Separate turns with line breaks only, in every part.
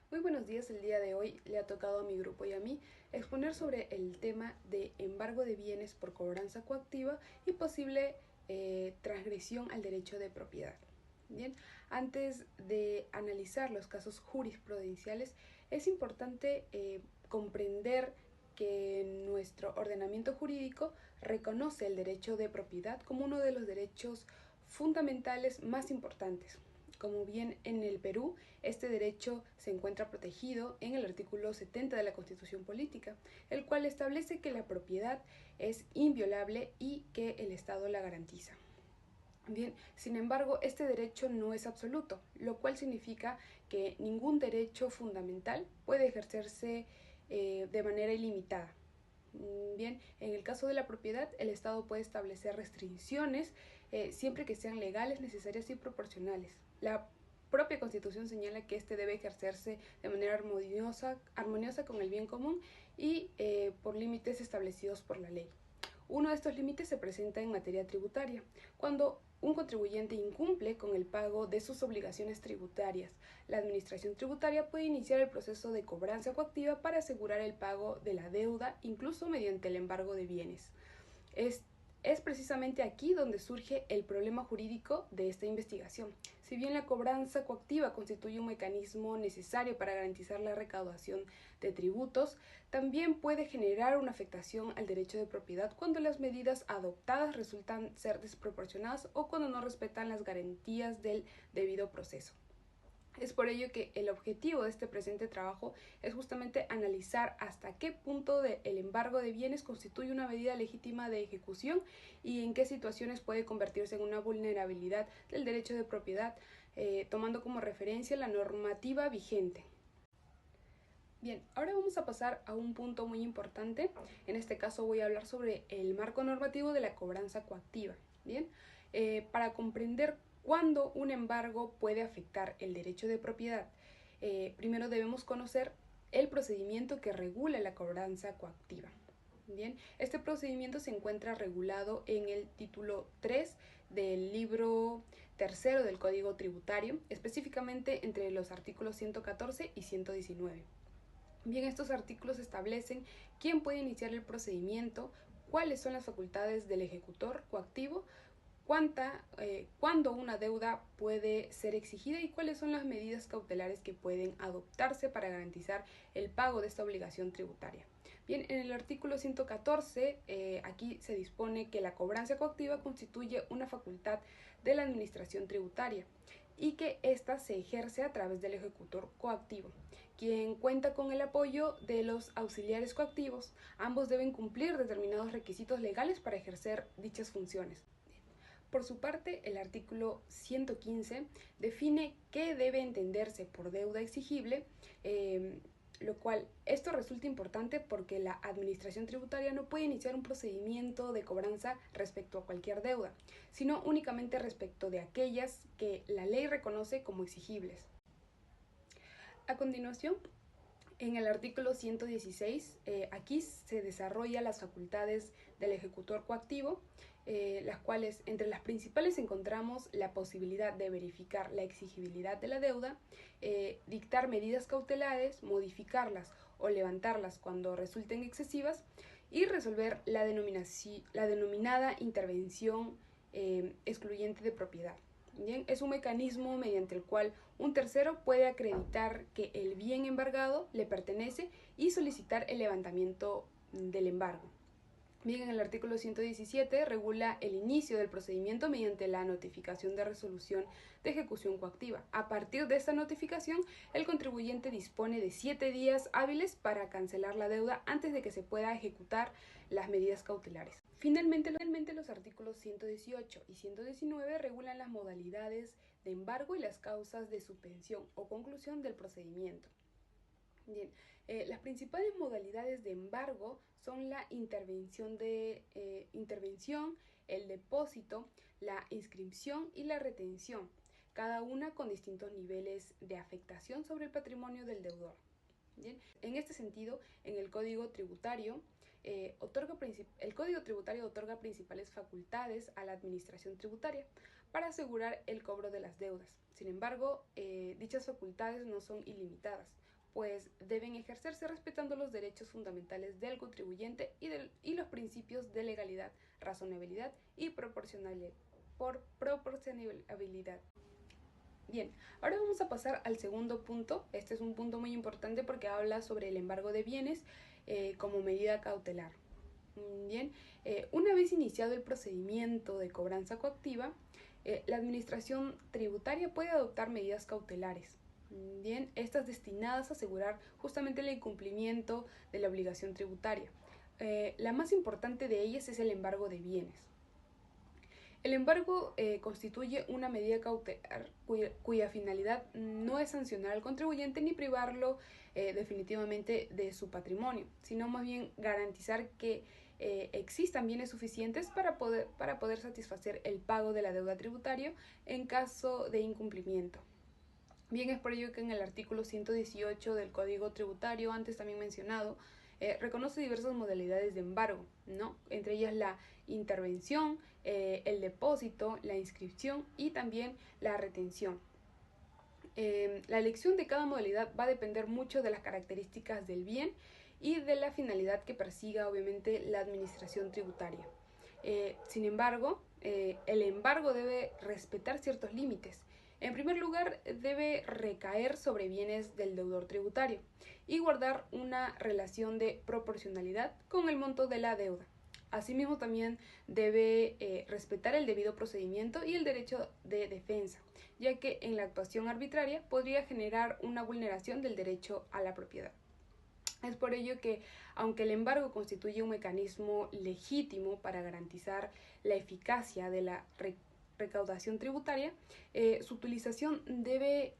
Muy buenos días, el día de hoy le ha tocado a mi grupo y a mí exponer sobre el tema de embargo de bienes por cobranza coactiva y posible transgresión al derecho de propiedad. Bien, antes de analizar los casos jurisprudenciales, es importante comprender que nuestro ordenamiento jurídico reconoce el derecho de propiedad como uno de los derechos fundamentales más importantes. Como bien en el Perú, este derecho se encuentra protegido en el artículo 70 de la Constitución Política, el cual establece que la propiedad es inviolable y que el Estado la garantiza. Bien, sin embargo, este derecho no es absoluto, lo cual significa que ningún derecho fundamental puede ejercerse de manera ilimitada. Bien, en el caso de la propiedad, el Estado puede establecer restricciones siempre que sean legales, necesarias y proporcionales. La propia Constitución señala que este debe ejercerse de manera armoniosa con el bien común y por límites establecidos por la ley. Uno de estos límites se presenta en materia tributaria, cuando un contribuyente incumple con el pago de sus obligaciones tributarias. La Administración Tributaria puede iniciar el proceso de cobranza coactiva para asegurar el pago de la deuda, incluso mediante el embargo de bienes. Es precisamente aquí donde surge el problema jurídico de esta investigación. Si bien la cobranza coactiva constituye un mecanismo necesario para garantizar la recaudación de tributos, también puede generar una afectación al derecho de propiedad cuando las medidas adoptadas resultan ser desproporcionadas o cuando no respetan las garantías del debido proceso. Es por ello que el objetivo de este presente trabajo es justamente analizar hasta qué punto el embargo de bienes constituye una medida legítima de ejecución y en qué situaciones puede convertirse en una vulnerabilidad del derecho de propiedad, tomando como referencia la normativa vigente. Bien, ahora vamos a pasar a un punto muy importante. En este caso voy a hablar sobre el marco normativo de la cobranza coactiva. Bien, para comprender cuándo un embargo puede afectar el derecho de propiedad, primero debemos conocer el procedimiento que regula la cobranza coactiva. Bien, este procedimiento se encuentra regulado en el título 3 del libro tercero del Código Tributario, específicamente entre los artículos 114 y 119. Bien, estos artículos establecen quién puede iniciar el procedimiento, cuáles son las facultades del ejecutor coactivo, cuándo una deuda puede ser exigida y cuáles son las medidas cautelares que pueden adoptarse para garantizar el pago de esta obligación tributaria. Bien, en el artículo 114 aquí se dispone que la cobranza coactiva constituye una facultad de la administración tributaria y que ésta se ejerce a través del ejecutor coactivo, quien cuenta con el apoyo de los auxiliares coactivos. Ambos deben cumplir determinados requisitos legales para ejercer dichas funciones. Por su parte, el artículo 115 define qué debe entenderse por deuda exigible, lo cual esto resulta importante porque la administración tributaria no puede iniciar un procedimiento de cobranza respecto a cualquier deuda, sino únicamente respecto de aquellas que la ley reconoce como exigibles. A continuación, en el artículo 116, aquí se desarrolla las facultades del ejecutor coactivo, las cuales entre las principales encontramos la posibilidad de verificar la exigibilidad de la deuda, dictar medidas cautelares, modificarlas o levantarlas cuando resulten excesivas y resolver la denominada intervención excluyente de propiedad. Bien, es un mecanismo mediante el cual un tercero puede acreditar que el bien embargado le pertenece y solicitar el levantamiento del embargo. Bien, en el artículo 117 regula el inicio del procedimiento mediante la notificación de resolución de ejecución coactiva. A partir de esta notificación, el contribuyente dispone de 7 días hábiles para cancelar la deuda antes de que se pueda ejecutar las medidas cautelares. Finalmente, los artículos 118 y 119 regulan las modalidades de embargo y las causas de suspensión o conclusión del procedimiento. Bien, las principales modalidades de embargo son la intervención, el depósito, la inscripción y la retención, cada una con distintos niveles de afectación sobre el patrimonio del deudor. Bien, en este sentido, en el Código Tributario, el Código Tributario otorga principales facultades a la administración tributaria para asegurar el cobro de las deudas. Sin embargo, dichas facultades no son ilimitadas, pues deben ejercerse respetando los derechos fundamentales del contribuyente y los principios de legalidad, razonabilidad y proporcionalidad. Bien, ahora vamos a pasar al segundo punto. Este es un punto muy importante porque habla sobre el embargo de bienes como medida cautelar. Bien, una vez iniciado el procedimiento de cobranza coactiva, la administración tributaria puede adoptar medidas cautelares. Bien, estas destinadas a asegurar justamente el incumplimiento de la obligación tributaria. La más importante de ellas es el embargo de bienes. El embargo constituye una medida cautelar cuya finalidad no es sancionar al contribuyente ni privarlo definitivamente de su patrimonio, sino más bien garantizar que existan bienes suficientes para poder satisfacer el pago de la deuda tributaria en caso de incumplimiento. Bien, es por ello que en el artículo 118 del Código Tributario, antes también mencionado, reconoce diversas modalidades de embargo, ¿no? Entre ellas la intervención, el depósito, la inscripción y también la retención. La elección de cada modalidad va a depender mucho de las características del bien y de la finalidad que persiga obviamente la administración tributaria. Sin embargo, el embargo debe respetar ciertos límites. En primer lugar, debe recaer sobre bienes del deudor tributario y guardar una relación de proporcionalidad con el monto de la deuda. Asimismo, también debe respetar el debido procedimiento y el derecho de defensa, ya que en la actuación arbitraria podría generar una vulneración del derecho a la propiedad. Es por ello que, aunque el embargo constituye un mecanismo legítimo para garantizar la eficacia de la recaudación tributaria, su utilización debe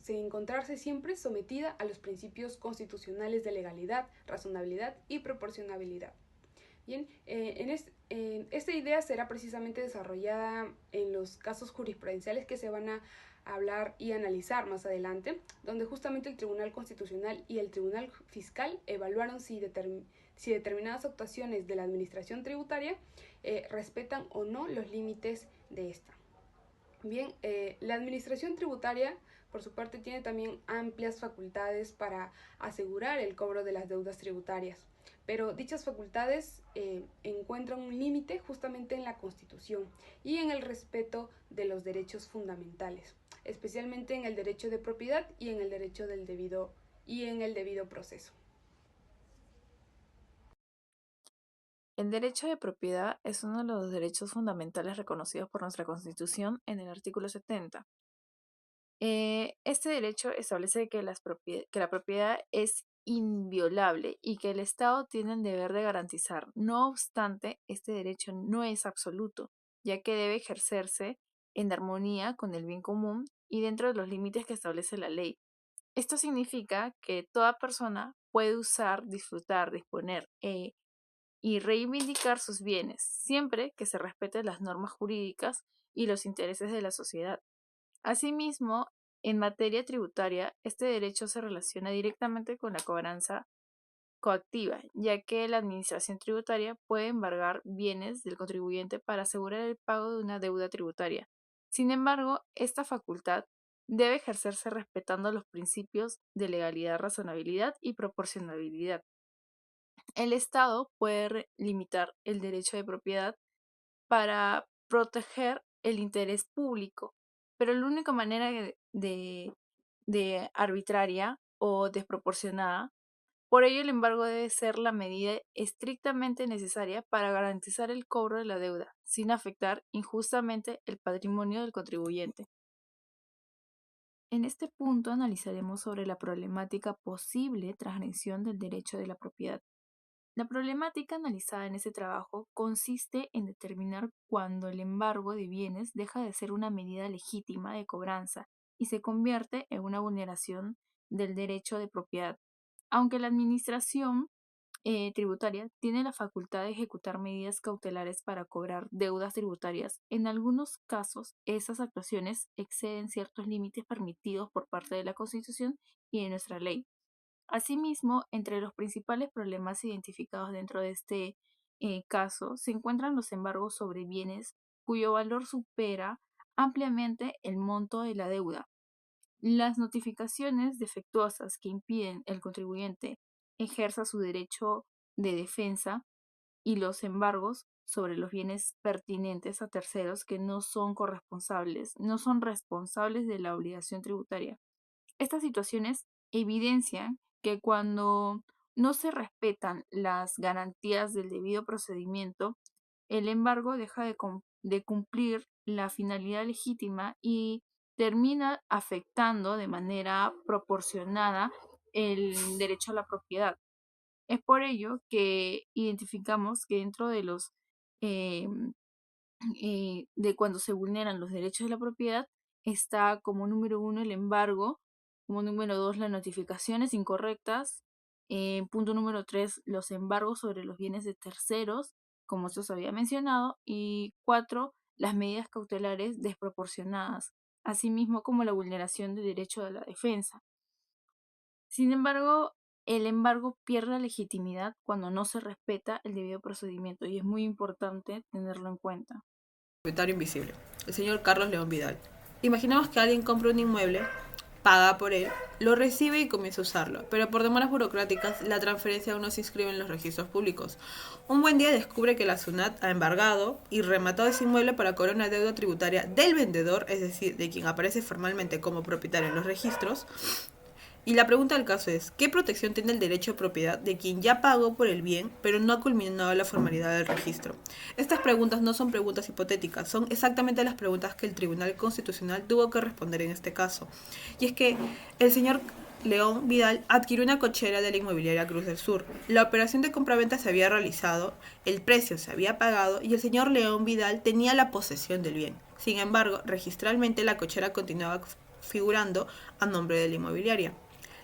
encontrarse siempre sometida a los principios constitucionales de legalidad, razonabilidad y proporcionabilidad. Bien, esta idea será precisamente desarrollada en los casos jurisprudenciales que se van a hablar y analizar más adelante, donde justamente el Tribunal Constitucional y el Tribunal Fiscal evaluaron si determinadas actuaciones de la administración tributaria respetan o no los límites de esta. Bien, la administración tributaria, por su parte, tiene también amplias facultades para asegurar el cobro de las deudas tributarias, pero dichas facultades encuentran un límite justamente en la Constitución y en el respeto de los derechos fundamentales, especialmente en el derecho de propiedad y en el derecho del debido proceso.
El derecho de propiedad es uno de los derechos fundamentales reconocidos por nuestra Constitución en el artículo 70. Este derecho establece que la propiedad es inviolable y que el Estado tiene el deber de garantizar. No obstante, este derecho no es absoluto, ya que debe ejercerse en armonía con el bien común y dentro de los límites que establece la ley. Esto significa que toda persona puede usar, disfrutar, disponer y reivindicar sus bienes, siempre que se respeten las normas jurídicas y los intereses de la sociedad. Asimismo, en materia tributaria, este derecho se relaciona directamente con la cobranza coactiva, ya que la administración tributaria puede embargar bienes del contribuyente para asegurar el pago de una deuda tributaria. Sin embargo, esta facultad debe ejercerse respetando los principios de legalidad, razonabilidad y proporcionalidad. El Estado puede limitar el derecho de propiedad para proteger el interés público, pero la única manera de arbitraria o desproporcionada. Por ello, el embargo debe ser la medida estrictamente necesaria para garantizar el cobro de la deuda, sin afectar injustamente el patrimonio del contribuyente. En este punto analizaremos sobre la problemática posible transgresión del derecho de la propiedad. La problemática analizada en este trabajo consiste en determinar cuándo el embargo de bienes deja de ser una medida legítima de cobranza y se convierte en una vulneración del derecho de propiedad. Aunque la administración tributaria tiene la facultad de ejecutar medidas cautelares para cobrar deudas tributarias, en algunos casos esas actuaciones exceden ciertos límites permitidos por parte de la Constitución y de nuestra ley. Asimismo, entre los principales problemas identificados dentro de este caso se encuentran los embargos sobre bienes cuyo valor supera ampliamente el monto de la deuda. Las notificaciones defectuosas que impiden el contribuyente ejerza su derecho de defensa y los embargos sobre los bienes pertinentes a terceros que no son corresponsables, no son responsables de la obligación tributaria. Estas situaciones evidencian que cuando no se respetan las garantías del debido procedimiento, el embargo deja de cumplir la finalidad legítima y termina afectando de manera proporcionada el derecho a la propiedad. Es por ello que identificamos que dentro de los eh, de cuando se vulneran los derechos de la propiedad está como número uno el embargo, como número dos las notificaciones incorrectas, punto número tres los embargos sobre los bienes de terceros, como esto se había mencionado, y cuatro las medidas cautelares desproporcionadas, asimismo como la vulneración del derecho de la defensa. Sin embargo, el embargo pierde legitimidad cuando no se respeta el debido procedimiento y es muy importante tenerlo en cuenta.
Propietario invisible, el señor Carlos León Vidal. Imaginemos que alguien compra un inmueble, paga por él, lo recibe y comienza a usarlo, pero por demoras burocráticas la transferencia aún no se inscribe en los registros públicos. Un buen día descubre que la SUNAT ha embargado y rematado ese inmueble para cobrar una deuda tributaria del vendedor, es decir, de quien aparece formalmente como propietario en los registros. Y la pregunta del caso es, ¿qué protección tiene el derecho de propiedad de quien ya pagó por el bien, pero no ha culminado la formalidad del registro? Estas preguntas no son preguntas hipotéticas, son exactamente las preguntas que el Tribunal Constitucional tuvo que responder en este caso. Y es que el señor León Vidal adquirió una cochera de la inmobiliaria Cruz del Sur. La operación de compraventa se había realizado, el precio se había pagado y el señor León Vidal tenía la posesión del bien. Sin embargo, registralmente la cochera continuaba figurando a nombre de la inmobiliaria.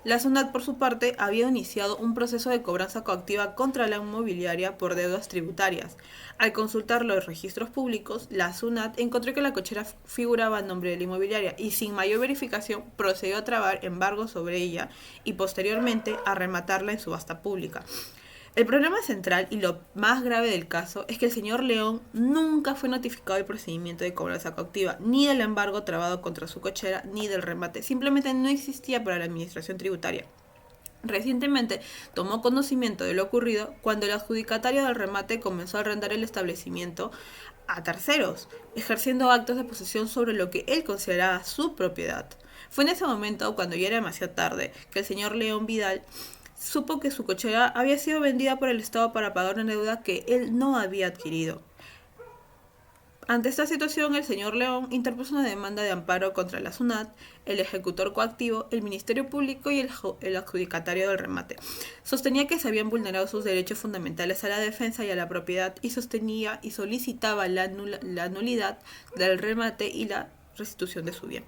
La SUNAT, por su parte, había iniciado un proceso de cobranza coactiva contra la inmobiliaria por deudas tributarias. Al consultar los registros públicos, la SUNAT encontró que la cochera figuraba a nombre de la inmobiliaria y sin mayor verificación procedió a trabar embargos sobre ella y posteriormente a rematarla en subasta pública. El problema central y lo más grave del caso es que el señor León nunca fue notificado del procedimiento de cobranza coactiva, ni del embargo trabado contra su cochera, ni del remate. Simplemente no existía para la administración tributaria. Recientemente tomó conocimiento de lo ocurrido cuando el adjudicatario del remate comenzó a arrendar el establecimiento a terceros, ejerciendo actos de posesión sobre lo que él consideraba su propiedad. Fue en ese momento, cuando ya era demasiado tarde, que el señor León Vidal supo que su cochera había sido vendida por el Estado para pagar una deuda que él no había adquirido. Ante esta situación, el señor León interpuso una demanda de amparo contra la SUNAT, el ejecutor coactivo, el Ministerio Público y el adjudicatario del remate. Sostenía que se habían vulnerado sus derechos fundamentales a la defensa y a la propiedad y sostenía y solicitaba la nulidad del remate y la restitución de su bien.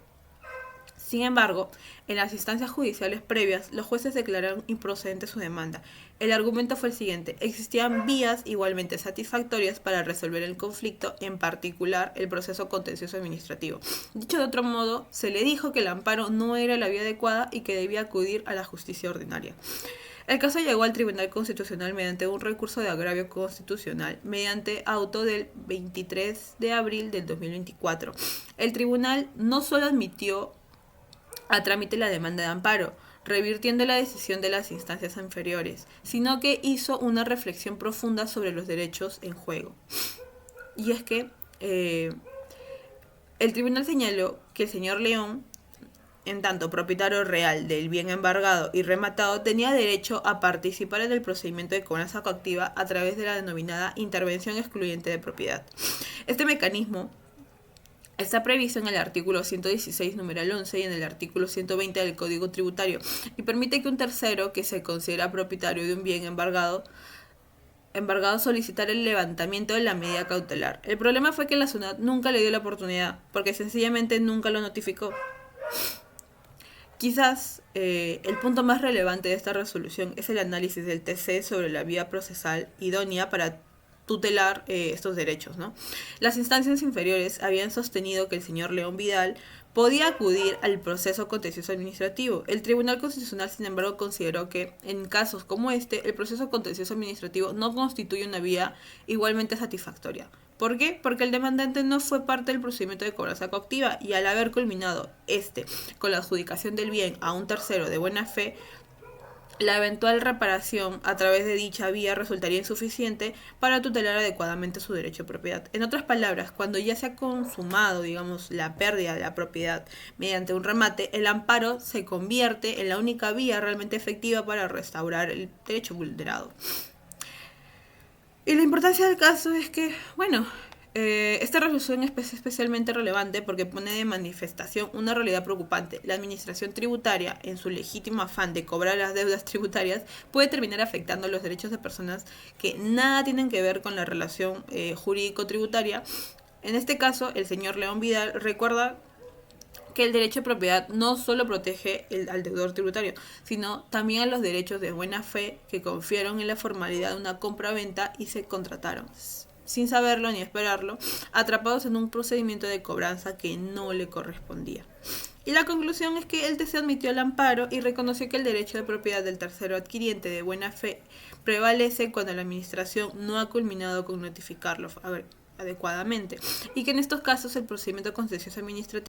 Sin embargo, en las instancias judiciales previas, los jueces declararon improcedente su demanda. El argumento fue el siguiente: existían vías igualmente satisfactorias para resolver el conflicto, en particular el proceso contencioso administrativo. Dicho de otro modo, se le dijo que el amparo no era la vía adecuada y que debía acudir a la justicia ordinaria. El caso llegó al Tribunal Constitucional mediante un recurso de agravio constitucional, mediante auto del 23 de abril del 2024. El tribunal no solo admitió a trámite la demanda de amparo, revirtiendo la decisión de las instancias inferiores, sino que hizo una reflexión profunda sobre los derechos en juego. Y es que el tribunal señaló que el señor León, en tanto propietario real del bien embargado y rematado, tenía derecho a participar en el procedimiento de cobranza coactiva a través de la denominada intervención excluyente de propiedad. Este mecanismo está previsto en el artículo 116, numeral 11 y en el artículo 120 del Código Tributario y permite que un tercero que se considera propietario de un bien embargado solicitar el levantamiento de la medida cautelar. El problema fue que la SUNAT nunca le dio la oportunidad, porque sencillamente nunca lo notificó. Quizás el punto más relevante de esta resolución es el análisis del TC sobre la vía procesal idónea para tutelar estos derechos, ¿no? Las instancias inferiores habían sostenido que el señor León Vidal podía acudir al proceso contencioso administrativo. El Tribunal Constitucional, sin embargo, consideró que en casos como este, el proceso contencioso administrativo no constituye una vía igualmente satisfactoria. ¿Por qué? Porque el demandante no fue parte del procedimiento de cobranza coactiva y al haber culminado con la adjudicación del bien a un tercero de buena fe, la eventual reparación a través de dicha vía resultaría insuficiente para tutelar adecuadamente su derecho de propiedad. En otras palabras, cuando ya se ha consumado, digamos, la pérdida de la propiedad mediante un remate, el amparo se convierte en la única vía realmente efectiva para restaurar el derecho vulnerado. Y la importancia del caso es que, bueno, esta resolución es especialmente relevante porque pone de manifestación una realidad preocupante. La administración tributaria, en su legítimo afán de cobrar las deudas tributarias, puede terminar afectando los derechos de personas que nada tienen que ver con la relación jurídico-tributaria. En este caso, el señor León Vidal recuerda que el derecho de propiedad no solo protege al deudor tributario, sino también a los derechos de buena fe que confiaron en la formalidad de una compra-venta y se contrataron, sin saberlo ni esperarlo, atrapados en un procedimiento de cobranza que no le correspondía. Y la conclusión es que el TC admitió el amparo y reconoció que el derecho de propiedad del tercero adquiriente de buena fe prevalece cuando la administración no ha culminado con notificarlo adecuadamente, y que en estos casos el procedimiento contencioso administrativo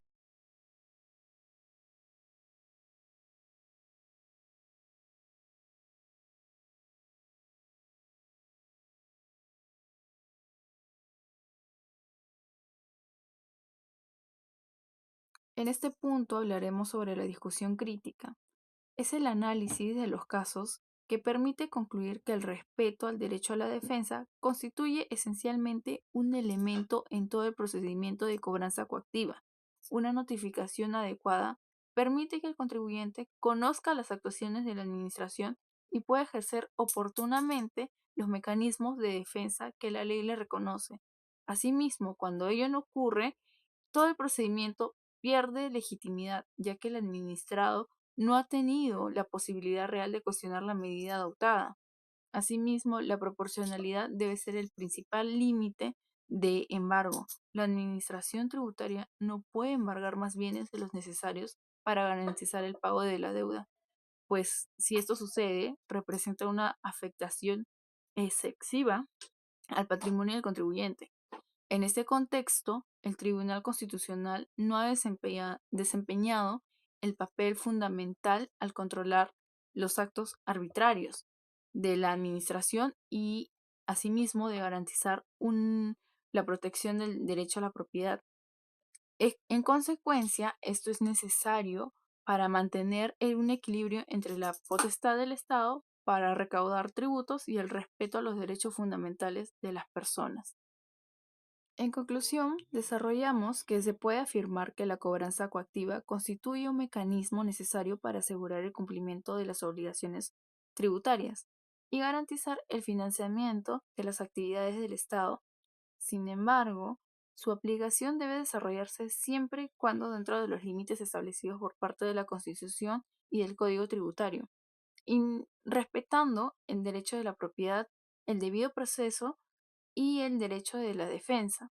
En este punto hablaremos sobre la discusión crítica. Es el análisis de los casos que permite concluir que el respeto al derecho a la defensa constituye esencialmente un elemento en todo el procedimiento de cobranza coactiva. Una notificación adecuada permite que el contribuyente conozca las actuaciones de la administración y pueda ejercer oportunamente los mecanismos de defensa que la ley le reconoce. Asimismo, cuando ello no ocurre, todo el procedimiento pierde legitimidad, ya que el administrado no ha tenido la posibilidad real de cuestionar la medida adoptada. Asimismo, la proporcionalidad debe ser el principal límite de embargo. La administración tributaria no puede embargar más bienes de los necesarios para garantizar el pago de la deuda, pues si esto sucede, representa una afectación excesiva al patrimonio del contribuyente. En este contexto, el Tribunal Constitucional no ha desempeñado el papel fundamental al controlar los actos arbitrarios de la administración y, asimismo, de garantizar la protección del derecho a la propiedad. En consecuencia, esto es necesario para mantener un equilibrio entre la potestad del Estado para recaudar tributos y el respeto a los derechos fundamentales de las personas. En conclusión, desarrollamos que se puede afirmar que la cobranza coactiva constituye un mecanismo necesario para asegurar el cumplimiento de las obligaciones tributarias y garantizar el financiamiento de las actividades del Estado. Sin embargo, su aplicación debe desarrollarse siempre y cuando dentro de los límites establecidos por parte de la Constitución y del Código Tributario, y respetando el derecho de la propiedad, el debido proceso y el derecho de la defensa.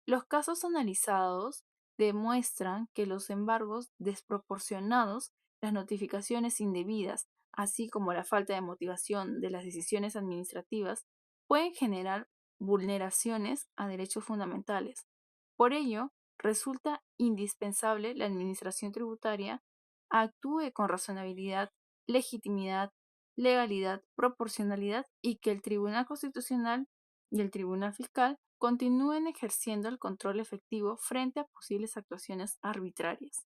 Los casos analizados demuestran que los embargos desproporcionados, las notificaciones indebidas, así como la falta de motivación de las decisiones administrativas, pueden generar vulneraciones a derechos fundamentales. Por ello, resulta indispensable la administración tributaria actúe con razonabilidad, legitimidad, legalidad, proporcionalidad y que el Tribunal Constitucional y el Tribunal Fiscal continúen ejerciendo el control efectivo frente a posibles actuaciones arbitrarias.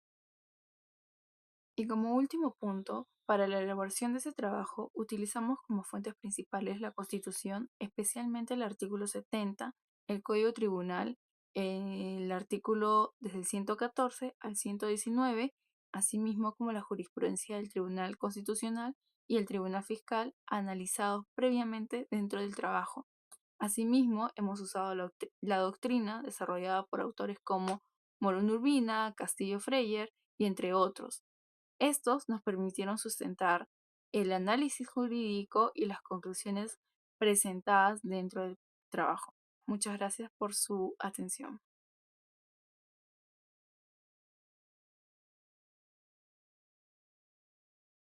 Y como último punto, para la elaboración de ese trabajo utilizamos como fuentes principales la Constitución, especialmente el artículo 70, el Código Tribunal, el artículo desde el 114 al 119, asimismo como la jurisprudencia del Tribunal Constitucional y el Tribunal Fiscal analizados previamente dentro del trabajo. Asimismo, hemos usado la doctrina desarrollada por autores como Morón Urbina, Castillo Freyer y entre otros. Estos nos permitieron sustentar el análisis jurídico y las conclusiones presentadas dentro del trabajo. Muchas gracias por su atención.